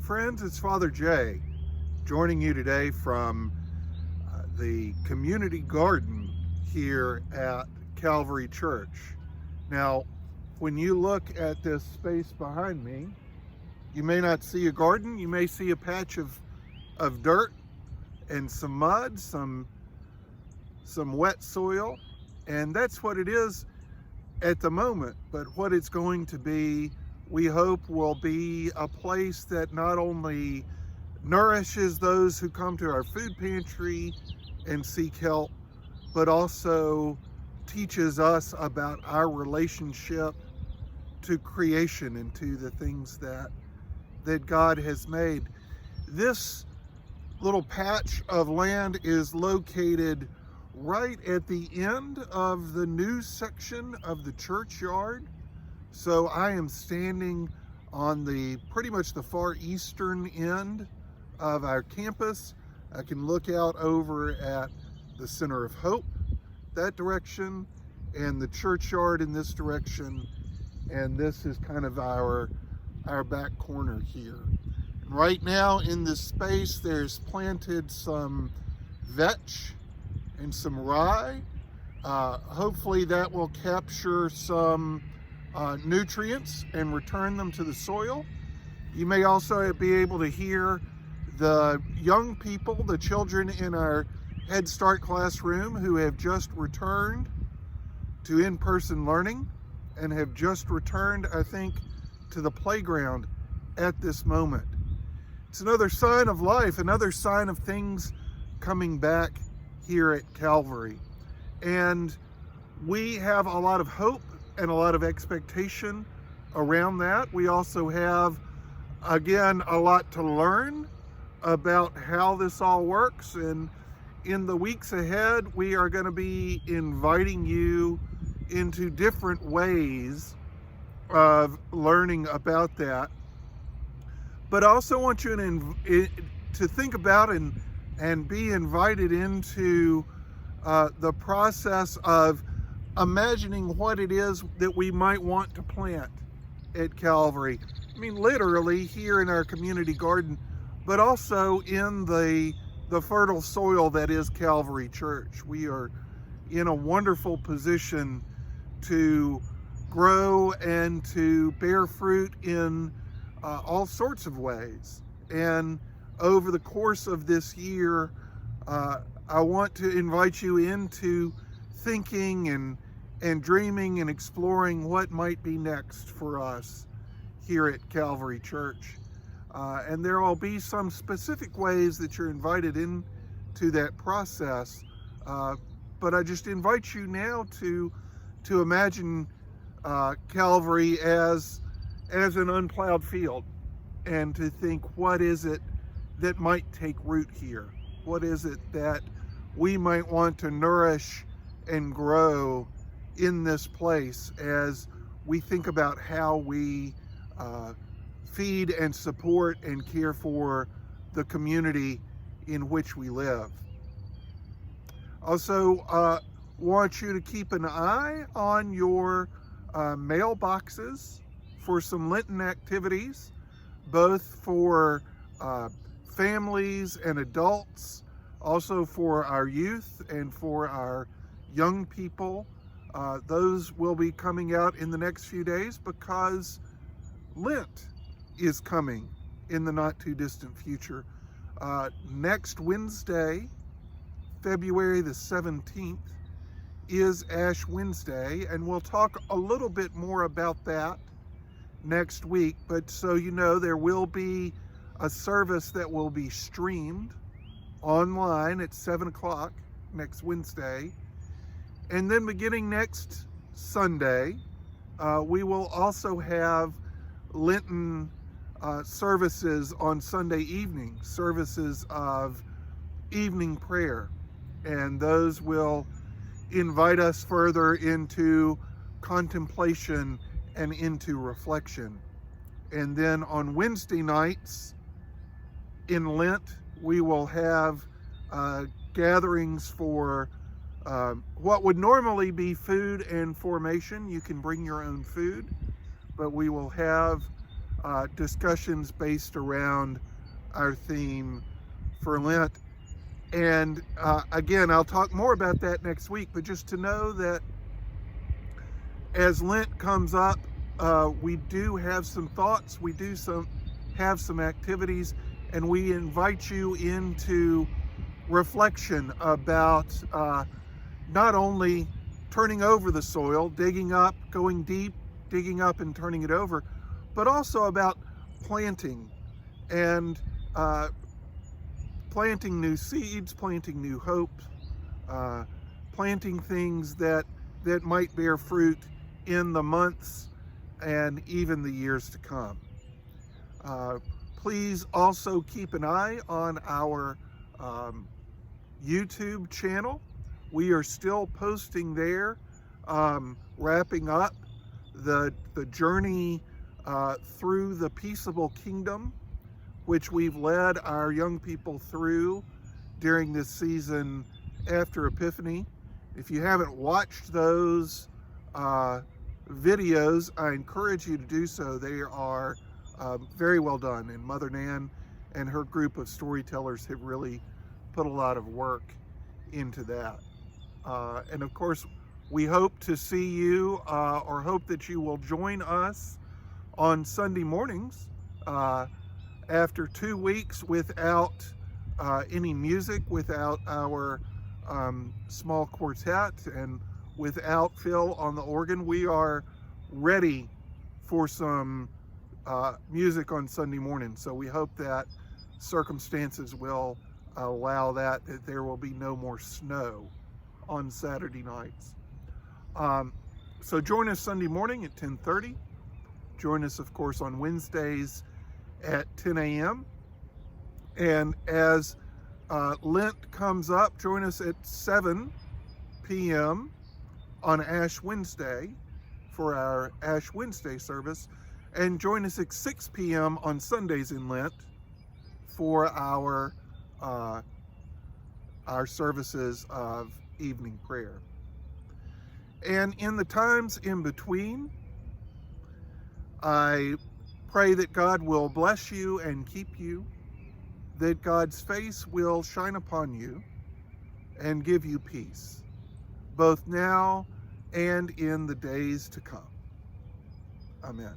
friends, it's Father Jay joining you today from the community garden here at Calvary Church. Now, when you look at this space behind me, you may not see a garden, you may see a patch of dirt and some mud, some wet soil, and that's what it is at the moment. But what it's going to be, we hope, will be a place that not only nourishes those who come to our food pantry and seek help, but also teaches us about our relationship to creation and to the things that God has made. This little patch of land is located right at the end of the new section of the churchyard. So I am standing on the pretty much the far eastern end of our campus. I can look out over at the Center of Hope that direction and the churchyard in this direction, and this is kind of our back corner here. And right now in this space there's planted some vetch and some rye. Hopefully that will capture some nutrients and return them to the soil. You may also be able to hear the young people, the children in our Head Start classroom who have just returned to in-person learning and have just returned, I think, to the playground at this moment. It's another sign of life, another sign of things coming back here at Calvary. And we have a lot of hope and a lot of expectation around that. We also have, again, a lot to learn about how this all works. And in the weeks ahead, we are going to be inviting you into different ways of learning about that. But I also want you to think about and be invited into the process of imagining what it is that we might want to plant at Calvary. I mean, literally here in our community garden, but also in the fertile soil that is Calvary Church. We are in a wonderful position to grow and to bear fruit in all sorts of ways. And over the course of this year, I want to invite you into thinking and dreaming and exploring what might be next for us here at Calvary Church. And there will be some specific ways that you're invited into that process. But I just invite you now to imagine Calvary as an unplowed field, and to think, what is it that might take root here? What is it that we might want to nourish and grow in this place as we think about how we feed and support and care for the community in which we live. Also, want you to keep an eye on your mailboxes for some Lenten activities, both for families and adults, also for our youth and for our young people. Those will be coming out in the next few days because Lent is coming in the not too distant future. Next Wednesday, February the 17th, is Ash Wednesday, and we'll talk a little bit more about that next week. But so you know, there will be a service that will be streamed online at 7 o'clock next Wednesday. And then beginning next Sunday, we will also have Lenten services on Sunday evening, services of evening prayer. And those will invite us further into contemplation and into reflection. And then on Wednesday nights in Lent, we will have gatherings for what would normally be food and formation. You can bring your own food, but we will have discussions based around our theme for Lent. And again, I'll talk more about that next week, but just to know that as Lent comes up, we do have some thoughts, we do have some activities, and we invite you into reflection about not only turning over the soil, digging up, going deep, digging up and turning it over, but also about planting and planting new seeds, planting new hope, planting things that might bear fruit in the months and even the years to come. Please also keep an eye on our YouTube channel. We are still posting there, wrapping up the journey through the peaceable kingdom, which we've led our young people through during this season after Epiphany. If you haven't watched those videos, I encourage you to do so. They are very well done, and Mother Nan and her group of storytellers have really put a lot of work into that. And of course, we hope to see you, or hope that you will join us on Sunday mornings after 2 weeks without any music, without our small quartet, and without Phil on the organ. We are ready for some music on Sunday morning, so we hope that circumstances will allow that there will be no more snow on Saturday nights. So join us Sunday morning at 10:30. Join us, of course, on Wednesdays at 10 a.m. And as Lent comes up, join us at 7 p.m. on Ash Wednesday for our Ash Wednesday service, and join us at 6 p.m. on Sundays in Lent for our services of evening prayer. And in the times in between, I pray that God will bless you and keep you, that God's face will shine upon you and give you peace, both now and in the days to come. Amen.